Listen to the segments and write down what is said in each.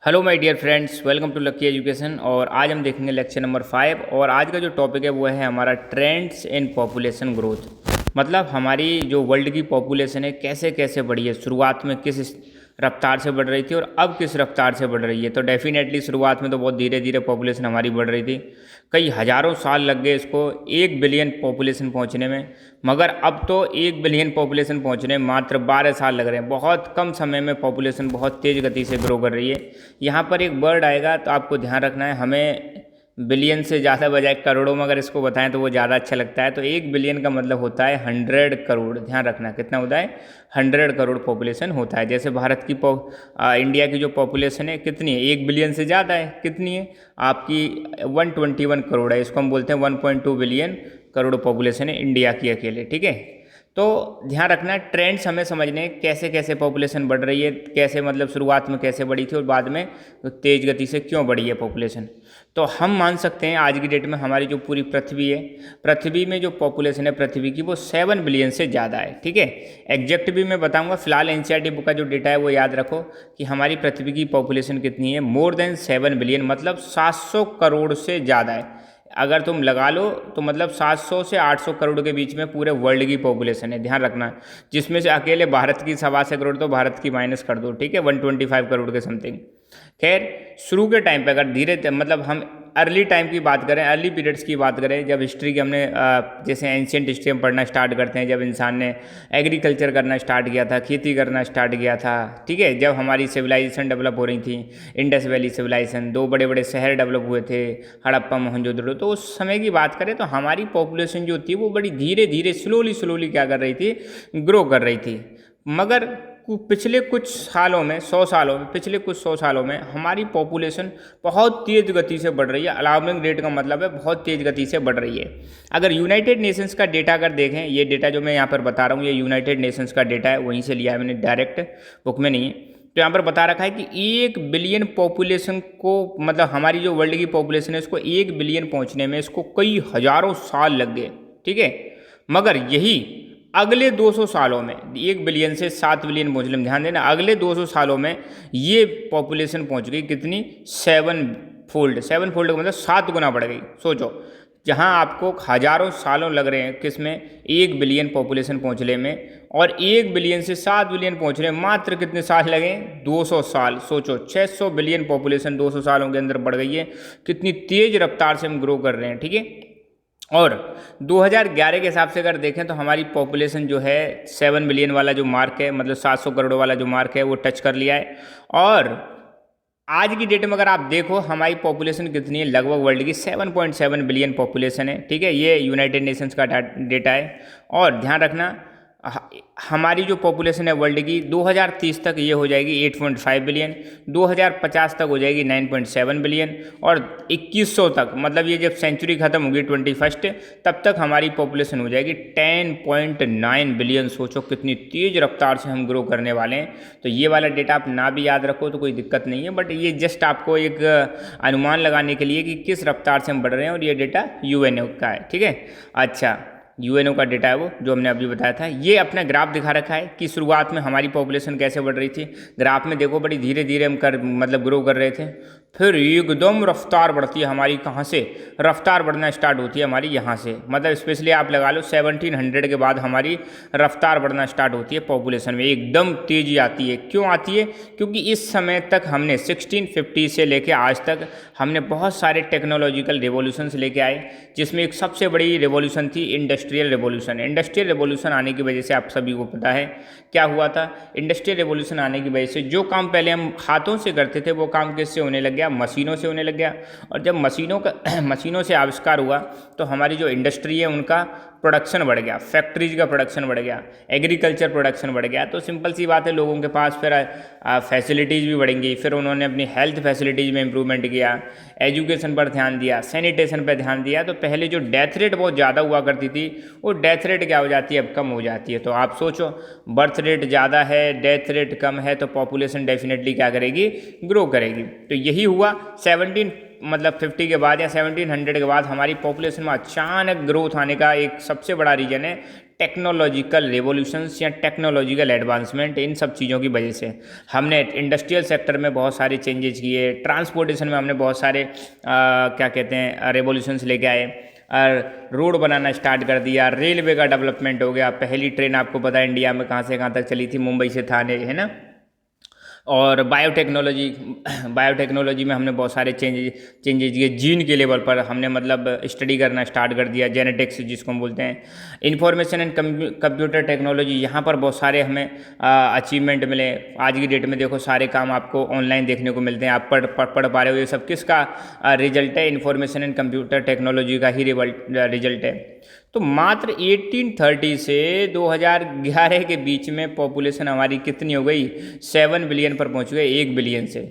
Hello my dear friends, welcome to Lucky Education. और आज हम देखेंगे लेक्चर नंबर 5। और आज का जो टॉपिक है वो है हमारा ट्रेंड्स इन पॉपुलेशन ग्रोथ। मतलब हमारी जो वर्ल्ड की पॉपुलेशन है कैसे कैसे बढ़ी है, शुरुआत में किस रफ्तार से बढ़ रही थी और अब किस रफ्तार से बढ़ रही है। तो डेफिनेटली शुरुआत में तो बहुत धीरे धीरे पॉपुलेशन हमारी बढ़ रही थी, कई हज़ारों साल लग गए इसको 1 बिलियन पॉपुलेशन पहुंचने में। मगर अब तो 1 बिलियन पॉपुलेशन पहुंचने में मात्र 12 साल लग रहे हैं। बहुत कम समय में पॉपुलेशन बहुत तेज़ गति से ग्रो कर रही है। यहाँ पर एक वर्ड आएगा तो आपको ध्यान रखना है, हमें बिलियन से ज़्यादा बजाय करोड़ों में अगर इसको बताएं तो वो ज़्यादा अच्छा लगता है। तो 1 बिलियन का मतलब होता है 100 करोड़। ध्यान रखना कितना होता है, 100 करोड़ पॉपुलेशन होता है। जैसे भारत की इंडिया की जो पॉपुलेशन है कितनी है, 1 बिलियन से ज़्यादा है। कितनी है आपकी, 121 करोड़ है। इसको हम बोलते हैं 1.2 बिलियन करोड़ पॉपुलेशन है इंडिया की अकेले। ठीक है, तो ध्यान रखना ट्रेंड्स हमें समझने कैसे कैसे पॉपुलेशन बढ़ रही है, कैसे मतलब शुरुआत में कैसे बढ़ी थी और बाद में तेज़ गति से क्यों बढ़ी है पॉपुलेशन। तो हम मान सकते हैं आज की डेट में हमारी जो पूरी पृथ्वी है, पृथ्वी में जो पॉपुलेशन है पृथ्वी की वो 7 बिलियन से ज़्यादा है। ठीक है, एग्जैक्ट भी मैं बताऊंगा, फिलहाल एनसीईआरटी बुक का जो डेटा है वो याद रखो कि हमारी पृथ्वी की पॉपुलेशन कितनी है, मोर देन 7 बिलियन, मतलब 700 करोड़ से ज़्यादा है। अगर तुम लगा लो तो मतलब 700 से 800 करोड़ के बीच में पूरे वर्ल्ड की पॉपुलेशन है। ध्यान रखना, जिसमें से अकेले भारत की 7.25 करोड़, तो भारत की माइनस कर दो। ठीक है, 125 करोड़ के समथिंग। खैर, शुरू के टाइम पे अगर धीरे मतलब हम अर्ली टाइम की बात करें, अर्ली पीरियड्स की बात करें, जब हिस्ट्री की हमने जैसे एंशियंट हिस्ट्री हम पढ़ना स्टार्ट करते हैं, जब इंसान ने एग्रीकल्चर करना स्टार्ट किया था, खेती करना स्टार्ट किया था। ठीक है, जब हमारी सिविलाइजेशन डेवलप हो रही थी, इंडस वैली सिविलाइजेशन, 2 बड़े बड़े शहर डेवलप हुए थे, हड़प्पा मोहनजोदड़ो। तो उस समय की बात करें तो हमारी पॉपुलेशन जो थी वो बड़ी धीरे धीरे स्लोली क्या कर रही थी, ग्रो कर रही थी। मगर पिछले कुछ सालों में, 100 सालों में, पिछले कुछ 100 सालों में हमारी पॉपुलेशन बहुत तेज़ गति से बढ़ रही है। अलार्मिंग रेट का मतलब है बहुत तेज़ गति से बढ़ रही है। अगर यूनाइटेड नेशंस का डेटा अगर देखें, ये डेटा जो मैं यहाँ पर बता रहा हूँ ये यूनाइटेड नेशंस का डेटा है, वहीं से लिया है मैंने, डायरेक्ट बुक में नहीं है। तो यहाँ पर बता रखा है कि 1 बिलियन पॉपुलेशन को, मतलब हमारी जो वर्ल्ड की पॉपुलेशन है उसको 1 बिलियन पहुँचने में इसको कई हज़ारों साल लग गए। ठीक है, मगर यही अगले 200 सालों में 1 बिलियन से 7 बिलियन पहुँच रहे। ध्यान देना, अगले 200 सालों में ये पॉपुलेशन पहुँच गई कितनी, 7 फोल्ड। 7 फोल्ड का मतलब 7 गुना बढ़ गई। सोचो, जहाँ आपको हज़ारों सालों लग रहे हैं किसमें, 1 बिलियन पॉपुलेशन पहुँचने में, और 1 बिलियन से 7 बिलियन पहुँचने में मात्र कितने साल लगे, 200 साल। सोचो, 600 बिलियन पॉपुलेशन 200 सालों के अंदर बढ़ गई है। कितनी तेज़ रफ्तार से हम ग्रो कर रहे हैं। ठीक है, और 2011 के हिसाब से अगर देखें तो हमारी पॉपुलेशन जो है 7 बिलियन वाला जो मार्क है, मतलब 700 करोड़ वाला जो मार्क है वो टच कर लिया है। और आज की डेट में अगर आप देखो हमारी पॉपुलेशन कितनी है, लगभग वर्ल्ड की 7.7 बिलियन पॉपुलेशन है। ठीक है, ये यूनाइटेड नेशंस का डेटा है। और ध्यान रखना, हमारी जो पॉपुलेशन है वर्ल्ड की 2030 तक ये हो जाएगी 8.5 बिलियन, 2050 तक हो जाएगी 9.7 बिलियन, और 2100 तक, मतलब ये जब सेंचुरी खत्म होगी 21st, तब तक हमारी पॉपुलेशन हो जाएगी 10.9 बिलियन। सोचो कितनी तेज़ रफ्तार से हम ग्रो करने वाले हैं। तो ये वाला डेटा आप ना भी याद रखो तो कोई दिक्कत नहीं है, बट ये जस्ट आपको एक अनुमान लगाने के लिए कि किस रफ्तार से हम बढ़ रहे हैं। और ये डेटा यूएनओ का है। ठीक है, अच्छा, यूएनओ का डेटा है वो जो हमने अभी बताया था। ये अपना ग्राफ दिखा रखा है कि शुरुआत में हमारी पॉपुलेशन कैसे बढ़ रही थी। ग्राफ में देखो बड़ी धीरे धीरे हम मतलब ग्रो कर रहे थे, फिर एकदम रफ्तार बढ़ती है हमारी। कहाँ से रफ्तार बढ़ना स्टार्ट होती है हमारी, यहाँ से, मतलब स्पेशली आप लगा लो 1700 के बाद हमारी रफ्तार बढ़ना स्टार्ट होती है पॉपुलेशन में, एकदम तेज़ी आती है। क्यों आती है, क्योंकि इस समय तक हमने 1650 से लेके आज तक हमने बहुत सारे टेक्नोलॉजिकल रिवॉल्यूशंस लेके आए, जिसमें एक सबसे बड़ी रिवॉल्यूशन थी इंडस्ट्रियल रिवॉल्यूशन। इंडस्ट्रियल रिवॉल्यूशन आने की वजह से आप सभी को पता है क्या हुआ था। इंडस्ट्रियल रिवॉल्यूशन आने की वजह से जो काम पहले हम हाथों से करते थे वो काम किससे होने लग गया, मशीनों से होने लग गया। और जब मशीनों से आविष्कार हुआ तो हमारी जो इंडस्ट्री है उनका प्रोडक्शन बढ़ गया, फैक्ट्रीज का प्रोडक्शन बढ़ गया, एग्रीकल्चर प्रोडक्शन बढ़ गया। तो सिंपल सी बात है, लोगों के पास फिर फैसिलिटीज़ भी बढ़ेंगी। फिर उन्होंने अपनी हेल्थ फैसिलिटीज़ में इंप्रूवमेंट किया, एजुकेशन पर ध्यान दिया, सैनिटेशन पर ध्यान दिया। तो पहले जो डेथ रेट बहुत ज़्यादा हुआ करती थी वो डेथ रेट क्या हो जाती है, अब कम हो जाती है। तो आप सोचो, बर्थ रेट ज़्यादा है, डेथ रेट कम है, तो पॉपुलेशन डेफिनेटली क्या करेगी, ग्रो करेगी। तो यही हुआ 1750 के बाद या 1700 के बाद हमारी पॉपुलेशन में अचानक ग्रोथ आने का एक सबसे बड़ा रीज़न है टेक्नोलॉजिकल रेवोल्यूशंस या टेक्नोलॉजिकल एडवांसमेंट, इन सब चीज़ों की वजह से हमने इंडस्ट्रियल सेक्टर में बहुत सारे चेंजेस किए, ट्रांसपोर्टेशन में हमने बहुत सारे क्या कहते हैं रेवोल्यूशंस लेके आए, और रोड बनाना स्टार्ट कर दिया, रेलवे का डेवलपमेंट हो गया। पहली ट्रेन आपको पता है इंडिया में कहाँ से कहाँ तक चली थी, मुंबई से थाने, है ना। और बायोटेक्नोलॉजी में हमने बहुत सारे चेंजेज किए। जीन के लेवल पर हमने मतलब स्टडी करना स्टार्ट कर दिया, जेनेटिक्स जिसको हम बोलते हैं। इंफॉर्मेशन एंड कंप्यूटर टेक्नोलॉजी, यहाँ पर बहुत सारे हमें अचीवमेंट मिले। आज की डेट में देखो सारे काम आपको ऑनलाइन देखने को मिलते हैं, आप पढ़ पा रहे हो। ये सब किसका रिजल्ट है? इंफॉर्मेशन एंड कंप्यूटर टेक्नोलॉजी का ही रिजल्ट है। तो मात्र 1830 से 2011 के बीच में पॉपुलेशन हमारी कितनी हो गई? 7 बिलियन पर पहुंच गए, 1 बिलियन से,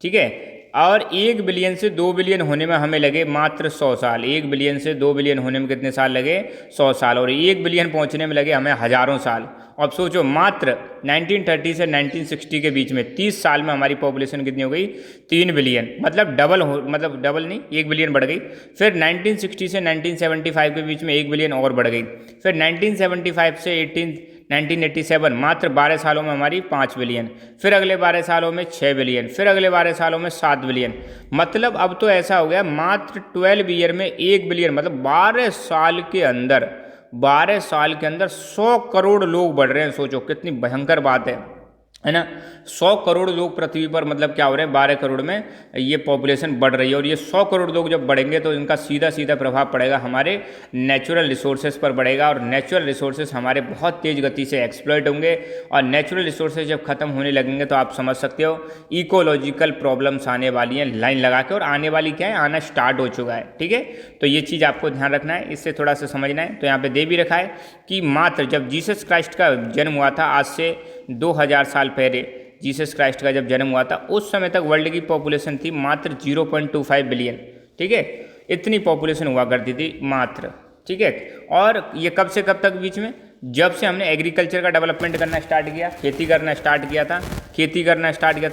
ठीक है। और 1 बिलियन से 2 बिलियन होने में हमें लगे मात्र 100 साल। 1 बिलियन से 2 बिलियन होने में कितने साल लगे? 100 साल। और 1 बिलियन पहुंचने में लगे हमें हज़ारों साल। अब सोचो, मात्र 1930 से 1960 के बीच में 30 साल में हमारी पॉपुलेशन कितनी हो गई? 3 बिलियन। मतलब डबल नहीं, 1 बिलियन बढ़ गई। फिर 1960 से 1975 के बीच में 1 बिलियन और बढ़ गई। फिर 1975 से 1987 मात्र 12 सालों में हमारी 5 बिलियन। फिर अगले 12 सालों में 6 बिलियन। फिर अगले 12 सालों में 7 बिलियन। मतलब अब तो ऐसा हो गया मात्र 12 ईयर में 1 बिलियन। मतलब 12 साल के अंदर 100 करोड़ लोग बढ़ रहे हैं। सोचो कितनी भयंकर बात है ना। 100 करोड़ लोग पृथ्वी पर, मतलब क्या हो रहे हैं? 12 करोड़ में ये पॉपुलेशन बढ़ रही है। और ये 100 करोड़ लोग जब बढ़ेंगे तो इनका सीधा सीधा प्रभाव पड़ेगा हमारे नेचुरल रिसोर्सेज पर पड़ेगा। और नेचुरल रिसोर्सेज हमारे बहुत तेज़ गति से एक्सप्लॉइट होंगे। और नेचुरल रिसोर्सेज जब खत्म होने लगेंगे तो आप समझ सकते हो इकोलॉजिकल प्रॉब्लम्स आने वाली हैं लाइन लगा के। और आने वाली क्या है? आना स्टार्ट हो चुका है, ठीक है। तो ये चीज़ आपको ध्यान रखना है, इससे थोड़ा सा समझना है। तो यहाँ पे दे भी रखा है कि मात्र जब जीसस क्राइस्ट का जन्म हुआ था, आज से 2000 साल पहले जीसस क्राइस्ट का जब जन्म हुआ था, उस समय तक वर्ल्ड की पॉपुलेशन थी मात्र 0.25 बिलियन, ठीक है। इतनी पॉपुलेशन हुआ करती थी मात्र, ठीक है। और ये कब से कब तक बीच में? जब से हमने एग्रीकल्चर का डेवलपमेंट करना स्टार्ट किया, खेती करना स्टार्ट किया था,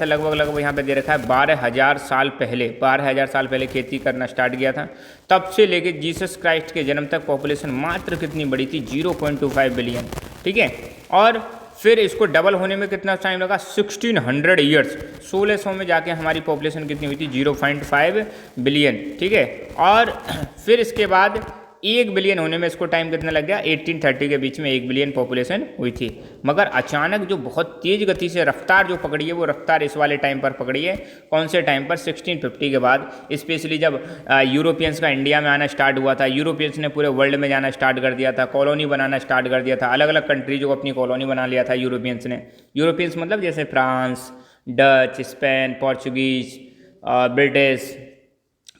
लगभग यहाँ पे दे रखा है 12,000 साल पहले। 12,000 साल पहले खेती करना स्टार्ट किया था। तब से लेके जीसस क्राइस्ट के जन्म तक पॉपुलेशन मात्र कितनी बड़ी थी? 0.25 बिलियन, ठीक है। और फिर इसको डबल होने में कितना टाइम लगा? 1600 ईयर्स। 1600 में जाके हमारी पॉपुलेशन कितनी हुई थी? 0.5 बिलियन, ठीक है। और फिर इसके बाद 1 बिलियन होने में इसको टाइम कितना लग गया? 1830 के बीच में 1 बिलियन पॉपुलेशन हुई थी। मगर अचानक जो बहुत तेज़ गति से रफ्तार जो पकड़ी है, वो रफ्तार इस वाले टाइम पर पकड़ी है। कौन से टाइम पर? 1650 के बाद। स्पेशली जब यूरोपियंस का इंडिया में आना स्टार्ट हुआ था, यूरोपियंस ने पूरे वर्ल्ड में जाना स्टार्ट कर दिया था, कॉलोनी बनाना स्टार्ट कर दिया था। अलग अलग कंट्रीज को अपनी कॉलोनी बना लिया था यूरोपियंस ने। यूरोपियंस मतलब जैसे France, Dutch, Spain, Portuguese, British.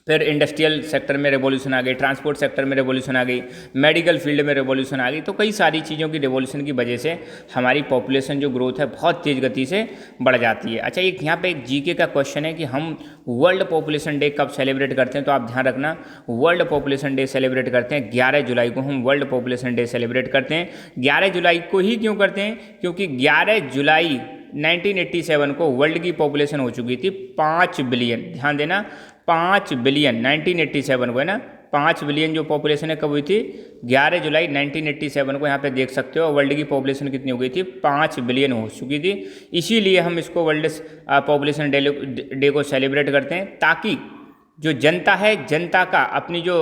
फिर इंडस्ट्रियल सेक्टर में रेवोल्यूशन आ गई, ट्रांसपोर्ट सेक्टर में रेवोल्यूशन आ गई, मेडिकल फील्ड में रेवोल्यूशन आ गई। तो कई सारी चीज़ों की रेवोल्यूशन की वजह से हमारी पॉपुलेशन जो ग्रोथ है बहुत तेज़ गति से बढ़ जाती है। अच्छा, एक यहाँ पे एक जीके का क्वेश्चन है कि हम वर्ल्ड पॉपुलेशन डे कब सेलिब्रेट करते हैं? तो आप ध्यान रखना, वर्ल्ड पॉपुलेशन डे सेलिब्रेट करते हैं 11 जुलाई को। हम वर्ल्ड पॉपुलेशन डे सेलिब्रेट करते हैं 11 जुलाई को ही। क्यों करते हैं? क्योंकि 11 जुलाई 1987 को वर्ल्ड की पॉपुलेशन हो चुकी थी 5 बिलियन। ध्यान देना, 5 बिलियन 1987 को, है ना। 5 बिलियन जो पॉपुलेशन है कब हुई थी? 11 जुलाई 1987 को। यहाँ पे देख सकते हो वर्ल्ड की पॉपुलेशन कितनी हो गई थी? 5 बिलियन हो चुकी थी। इसीलिए हम इसको वर्ल्ड पॉपुलेशन डे को सेलिब्रेट करते हैं, ताकि जो जनता है, जनता का अपनी जो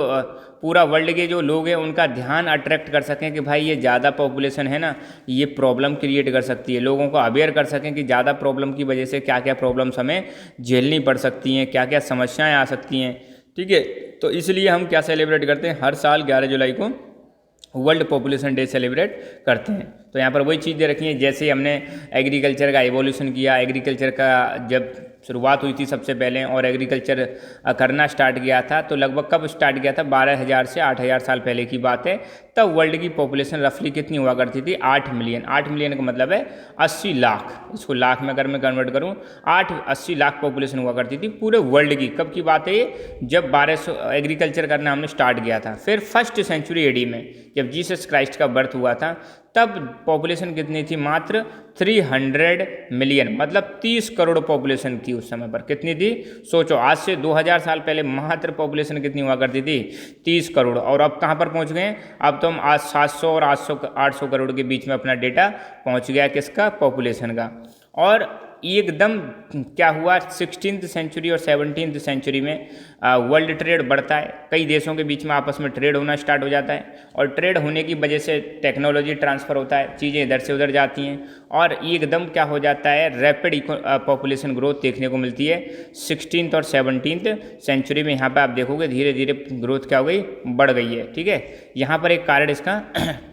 पूरा वर्ल्ड के जो लोग हैं उनका ध्यान अट्रैक्ट कर सकें कि भाई ये ज़्यादा पॉपुलेशन है ना, ये प्रॉब्लम क्रिएट कर सकती है। लोगों को अवेयर कर सकें कि ज़्यादा प्रॉब्लम की वजह से क्या क्या प्रॉब्लम्स हमें झेलनी पड़ सकती हैं, क्या क्या समस्याएं आ सकती हैं, ठीक है। तो इसलिए हम क्या सेलिब्रेट करते हैं? हर साल 11 जुलाई को वर्ल्ड पॉपुलेशन डे सेलिब्रेट करते हैं। तो यहाँ पर वही चीज़ दे रखी है, जैसे हमने एग्रीकल्चर का एवोल्यूशन किया, एग्रीकल्चर का जब शुरुआत हुई थी सबसे पहले और एग्रीकल्चर करना स्टार्ट किया था, तो लगभग कब स्टार्ट किया था? 12,000 से 8,000 साल पहले की बात है। तब वर्ल्ड की पॉपुलेशन रफली कितनी हुआ करती थी? 8 मिलियन। 8 मिलियन का मतलब है 80 लाख। इसको लाख में अगर मैं कन्वर्ट करूँ, 80 लाख पॉपुलेशन हुआ करती थी पूरे वर्ल्ड की। कब की बात है ये? जब 1200 एग्रीकल्चर करना हमने स्टार्ट किया था। फिर 1st सेंचुरी एडी में जब जीसस क्राइस्ट का बर्थ हुआ था, तब पॉपुलेशन कितनी थी, मात्र 300 मिलियन, मतलब 30 करोड़ पॉपुलेशन थी उस समय पर। कितनी थी, सोचो, आज से 2000 साल पहले मात्र पॉपुलेशन कितनी हुआ करती थी, 30 करोड़। और अब कहाँ पर पहुँच गए, अब तो हम आज 700 और 800 करोड़ के बीच में अपना डेटा पहुँच गया, किसका, पॉपुलेशन का। और एकदम क्या हुआ, 16th सेंचुरी और 17th सेंचुरी में वर्ल्ड ट्रेड बढ़ता है, कई देशों के बीच में आपस में ट्रेड होना स्टार्ट हो जाता है, और ट्रेड होने की वजह से टेक्नोलॉजी ट्रांसफ़र होता है, चीज़ें इधर से उधर जाती हैं, और एकदम क्या हो जाता है, रैपिड पॉपुलेशन ग्रोथ देखने को मिलती है 16th और 17th सेंचुरी में। यहाँ पर आप देखोगे धीरे धीरे ग्रोथ क्या हो गई, बढ़ गई है, ठीक है। यहाँ पर एक कारण इसका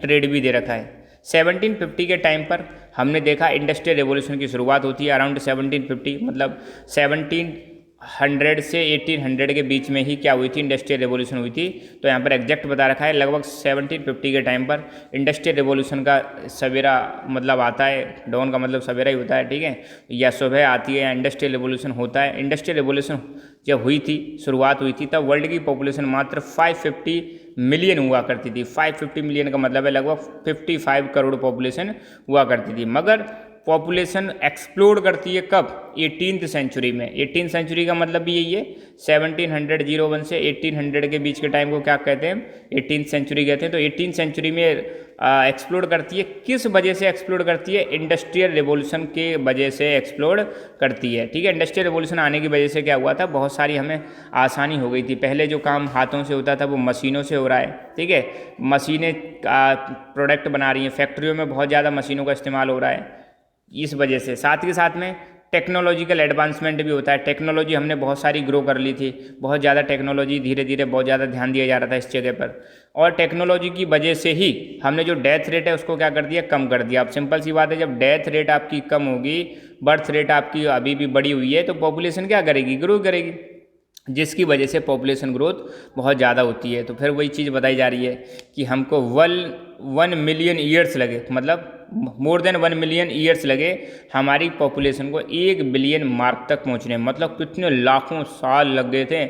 ट्रेड भी दे रखा है। 1750 के टाइम पर हमने देखा इंडस्ट्रियल रेवोल्यूशन की शुरुआत होती है अराउंड 1750, मतलब 1700 से 1800 के बीच में ही क्या हुई थी, इंडस्ट्रियल रेवोल्यूशन हुई थी। तो यहाँ पर एग्जैक्ट बता रखा है, लगभग 1750 के टाइम पर इंडस्ट्रियल रेवोल्यूशन का सवेरा मतलब आता है, डॉन का मतलब सवेरा ही होता है, ठीक है, या सुबह आती है, या इंडस्ट्रियल रेवोल्यूशन होता है। इंडस्ट्रियल रेवोल्यूशन जब हुई थी, शुरुआत हुई थी, तब वर्ल्ड की पॉपुलेशन मात्र 550 मिलियन हुआ करती थी। 550 मिलियन का मतलब है लगभग 55 करोड़ पॉपुलेशन हुआ करती थी। मगर पॉपुलेशन एक्सप्लोड करती है कब, 18th सेंचुरी में। 18th सेंचुरी का मतलब भी यही है, 1701 से 1800 के बीच के टाइम को क्या कहते हैं, 18th सेंचुरी कहते हैं। तो 18th सेंचुरी में एक्सप्लोड करती है, किस वजह से एक्सप्लोड करती है, इंडस्ट्रियल रेवोल्यूशन के वजह से एक्सप्लोड करती है, ठीक है। इंडस्ट्रियल रेवोल्यूशन आने की वजह से क्या हुआ था, बहुत सारी हमें आसानी हो गई थी। पहले जो काम हाथों से होता था वो मशीनों से हो रहा है, ठीक है, मशीनें प्रोडक्ट बना रही हैं, फैक्ट्रियों में बहुत ज़्यादा मशीनों का इस्तेमाल हो रहा है, इस वजह से। साथ के साथ में टेक्नोलॉजिकल एडवांसमेंट भी होता है, टेक्नोलॉजी हमने बहुत सारी ग्रो कर ली थी, बहुत ज़्यादा टेक्नोलॉजी, धीरे धीरे बहुत ज़्यादा ध्यान दिया जा रहा था इस जगह पर, और टेक्नोलॉजी की वजह से ही हमने जो डेथ रेट है उसको क्या कर दिया, कम कर दिया। अब सिंपल सी बात है, जब डेथ रेट आपकी कम होगी, बर्थ रेट आपकी अभी भी बढ़ी हुई है, तो पॉपुलेशन क्या करेगी, ग्रो करेगी, जिसकी वजह से पॉपुलेशन ग्रोथ बहुत ज़्यादा होती है। तो फिर वही चीज़ बताई जा रही है कि हमको 1 मिलियन ईयर्स लगे, मतलब मोर देन 1 मिलियन ईयर्स लगे हमारी पॉपुलेशन को 1 बिलियन मार्क तक पहुंचने में। मतलब कितने लाखों साल लग गए थे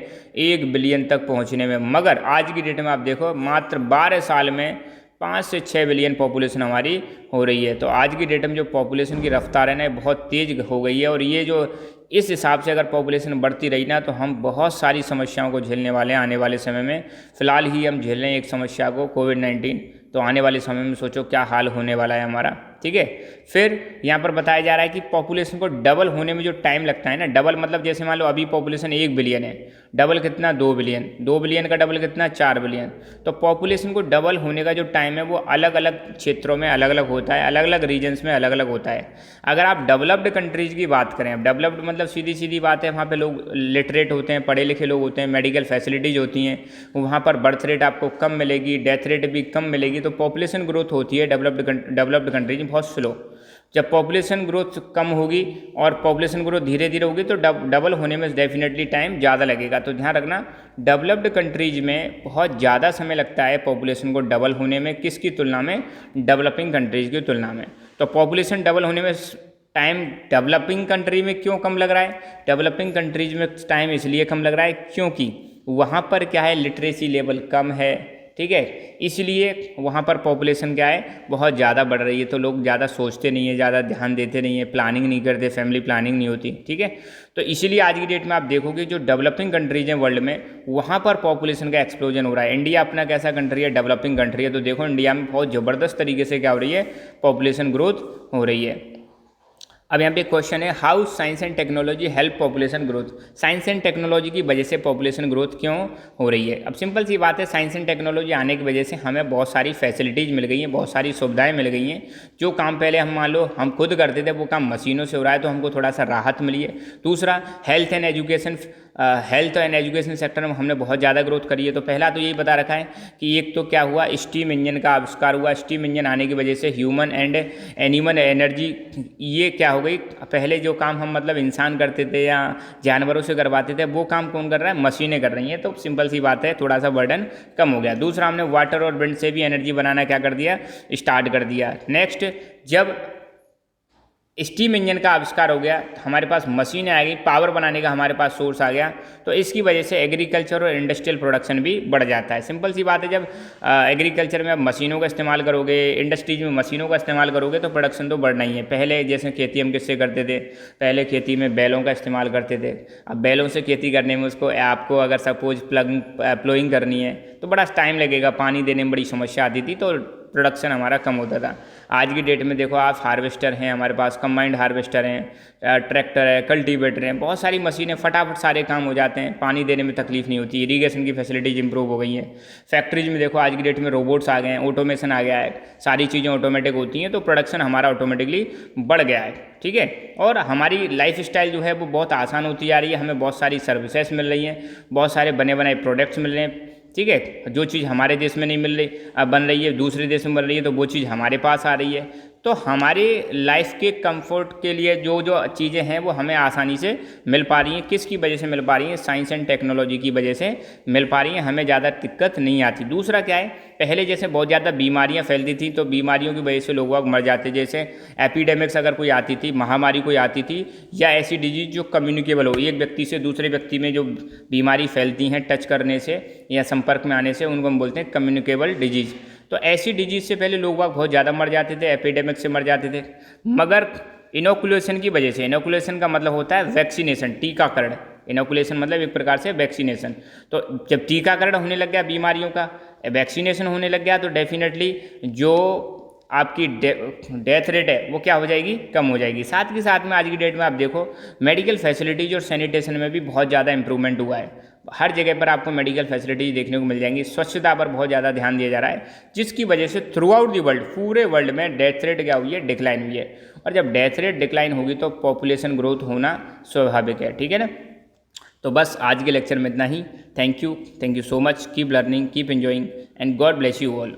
1 बिलियन तक पहुंचने में। मगर आज की डेट में आप देखो, मात्र 12 साल में 5 से 6 बिलियन पॉपुलेशन हमारी हो रही है। तो आज की डेट में जो पॉपुलेशन की रफ्तार है ना, बहुत तेज़ हो गई है, और ये जो इस हिसाब से अगर पॉपुलेशन बढ़ती रही ना, तो हम बहुत सारी समस्याओं को झेलने वाले हैं आने वाले समय में। फ़िलहाल ही हम झेल रहे हैं एक समस्या को, कोविड-19, तो आने वाले समय में सोचो क्या हाल होने वाला है हमारा, ठीक है। फिर यहाँ पर बताया जा रहा है कि पॉपुलेशन को डबल होने में जो टाइम लगता है ना, डबल मतलब जैसे मान लो अभी पॉपुलेशन 1 बिलियन है, डबल कितना, 2 बिलियन, 2 बिलियन का डबल कितना, 4 बिलियन। तो पॉपुलेशन को डबल होने का जो टाइम है वो अलग अलग क्षेत्रों में अलग अलग होता है, अलग अलग रीजन्स में अलग अलग होता है। अगर आप डेवलप्ड कंट्रीज़ की बात करें, अब डेवलप्ड मतलब सीधी सीधी बात है, वहाँ पे लोग लिटरेट होते हैं, पढ़े लिखे लोग होते हैं, मेडिकल फैसिलिटीज़ होती हैं, वहाँ पर बर्थ रेट आपको कम मिलेगी, डेथ रेट भी कम मिलेगी, तो पॉपुलेशन ग्रोथ होती है डेवलप्ड कंट्रीज में बहुत स्लो। जब पॉपुलेशन ग्रोथ कम होगी और पॉपुलेशन ग्रोथ धीरे धीरे होगी, तो डबल होने में डेफिनेटली टाइम ज़्यादा लगेगा। तो ध्यान रखना, डेवलप्ड कंट्रीज में बहुत ज़्यादा समय लगता है पॉपुलेशन को डबल होने में, किसकी तुलना में, डेवलपिंग कंट्रीज की तुलना में। तो पॉपुलेशन डबल होने में टाइम डेवलपिंग कंट्री में क्यों कम लग रहा है, डेवलपिंग कंट्रीज में टाइम इसलिए कम लग रहा है क्योंकि वहाँ पर क्या है, लिटरेसी लेवल कम है, ठीक है, इसलिए वहाँ पर पॉपुलेशन क्या है, बहुत ज़्यादा बढ़ रही है। तो लोग ज़्यादा सोचते नहीं है, ज़्यादा ध्यान देते नहीं है, प्लानिंग नहीं करते, फैमिली प्लानिंग नहीं होती, ठीक है। तो इसीलिए आज की डेट में आप देखोगे जो डेवलपिंग कंट्रीज हैं वर्ल्ड में, वहाँ पर पॉपुलेशन का एक्सप्लोजन हो रहा है। इंडिया अपना कैसा कंट्री है, डेवलपिंग कंट्री है, तो देखो इंडिया में बहुत ज़बरदस्त तरीके से क्या हो रही है, पॉपुलेशन ग्रोथ हो रही है। अब यहाँ पे क्वेश्चन है, how science and technology help population growth. Science and technology की वजह से पॉपुलेशन ग्रोथ क्यों हो रही है। अब सिंपल सी बात है, साइंस एंड टेक्नोलॉजी आने की वजह से हमें बहुत सारी फैसिलिटीज़ मिल गई हैं, बहुत सारी सुविधाएं मिल गई हैं। जो काम पहले हम मान लो हम खुद करते थे, वो काम मशीनों से हो रहा है, तो हमको थोड़ा सा राहत मिली है। दूसरा, हेल्थ एंड एजुकेशन सेक्टर में हमने बहुत ज़्यादा ग्रोथ करी है। तो पहला तो यही बता रखा है कि एक तो क्या हुआ, स्टीम इंजन का आविष्कार हुआ। स्टीम इंजन आने की वजह से ह्यूमन एंड एनिमल एनर्जी, ये क्या हो गई, पहले जो काम हम मतलब इंसान करते थे या जानवरों से करवाते थे, वो काम कौन कर रहा है, मशीनें कर रही हैं। तो सिंपल सी बात है, थोड़ा सा बर्डन कम हो गया। दूसरा, हमने वाटर और विंड से भी एनर्जी बनाना क्या कर दिया, स्टार्ट कर दिया। नेक्स्ट, जब स्टीम इंजन का आविष्कार हो गया, हमारे पास मशीनें आ गई, पावर बनाने का हमारे पास सोर्स आ गया, तो इसकी वजह से एग्रीकल्चर और इंडस्ट्रियल प्रोडक्शन भी बढ़ जाता है। सिंपल सी बात है, जब एग्रीकल्चर में आप मशीनों का इस्तेमाल करोगे, इंडस्ट्रीज में मशीनों का इस्तेमाल करोगे तो प्रोडक्शन तो बढ़ना ही है। पहले जैसे खेती हम किससे करते थे, पहले खेती में बैलों का इस्तेमाल करते थे। अब बैलों से खेती करने में उसको आपको अगर सपोज प्लोइंग करनी है तो बड़ा टाइम लगेगा, पानी देने में बड़ी समस्या आती थी, तो प्रोडक्शन हमारा कम होता था। आज की डेट में देखो आप, हार्वेस्टर हैं हमारे पास, कंबाइंड हार्वेस्टर हैं, ट्रैक्टर है, कल्टीवेटर हैं, बहुत सारी मशीनें, फटाफट सारे काम हो जाते हैं, पानी देने में तकलीफ नहीं होती, इरीगेशन की फैसिलिटीज इंप्रूव हो गई हैं। फैक्ट्रीज में देखो आज की डेट में रोबोट्स आ गए हैं, ऑटोमेशन आ गया है, सारी चीज़ें ऑटोमेटिक होती हैं, तो प्रोडक्शन हमारा ऑटोमेटिकली बढ़ गया है। ठीक है, और हमारी लाइफ स्टाइल जो है वो बहुत आसान होती जा रही है, हमें बहुत सारी सर्विसेज मिल रही हैं, बहुत सारे बने बनाए प्रोडक्ट्स मिल रहे हैं। ठीक है, जो चीज़ हमारे देश में नहीं मिल रही, अब बन रही है दूसरे देश में बन रही है, तो वो चीज़ हमारे पास आ रही है। तो हमारे लाइफ के कंफर्ट के लिए जो जो चीज़ें हैं वो हमें आसानी से मिल पा रही हैं। किसकी वजह से मिल पा रही हैं? साइंस एंड टेक्नोलॉजी की वजह से मिल पा रही हैं, हमें ज़्यादा दिक्कत नहीं आती। दूसरा क्या है, पहले जैसे बहुत ज़्यादा बीमारियां फैलती थी, तो बीमारियों की वजह से लोग मर जाते। जैसे एपिडेमिक्स अगर कोई आती थी, महामारी कोई आती थी, या ऐसी डिजीज जो कम्युनिकेबल हो, एक व्यक्ति से दूसरे व्यक्ति में जो बीमारी फैलती हैं टच करने से या संपर्क में आने से, उनको हम बोलते हैं कम्युनिकेबल डिजीज। तो ऐसी डिजीज से पहले लोग बहुत ज़्यादा मर जाते थे, एपिडेमिक से मर जाते थे। मगर इनोकुलेशन की वजह से, इनोकुलेशन का मतलब होता है वैक्सीनेशन, टीकाकरण। इनोकुलेशन मतलब एक प्रकार से वैक्सीनेशन। तो जब टीकाकरण होने लग गया बीमारियों का, वैक्सीनेशन होने लग गया, तो डेफिनेटली जो आपकी डेथ रेट है वो क्या हो जाएगी? कम हो जाएगी। साथ के साथ में आज की डेट में आप देखो मेडिकल फैसिलिटीज़ और सैनिटेशन में भी बहुत ज़्यादा इंप्रूवमेंट हुआ है। हर जगह पर आपको मेडिकल फैसिलिटीज देखने को मिल जाएंगी। स्वच्छता पर बहुत ज़्यादा ध्यान दिया जा रहा है, जिसकी वजह से थ्रू आउट दी वर्ल्ड, पूरे वर्ल्ड में डेथ रेट क्या हुई है? डिक्लाइन हुई है। और जब डेथ रेट डिक्लाइन होगी तो पॉपुलेशन ग्रोथ होना स्वाभाविक है। ठीक है ना? तो बस आज के लेक्चर में इतना ही। Thank you so much. Keep learning, keep enjoying and God bless you all.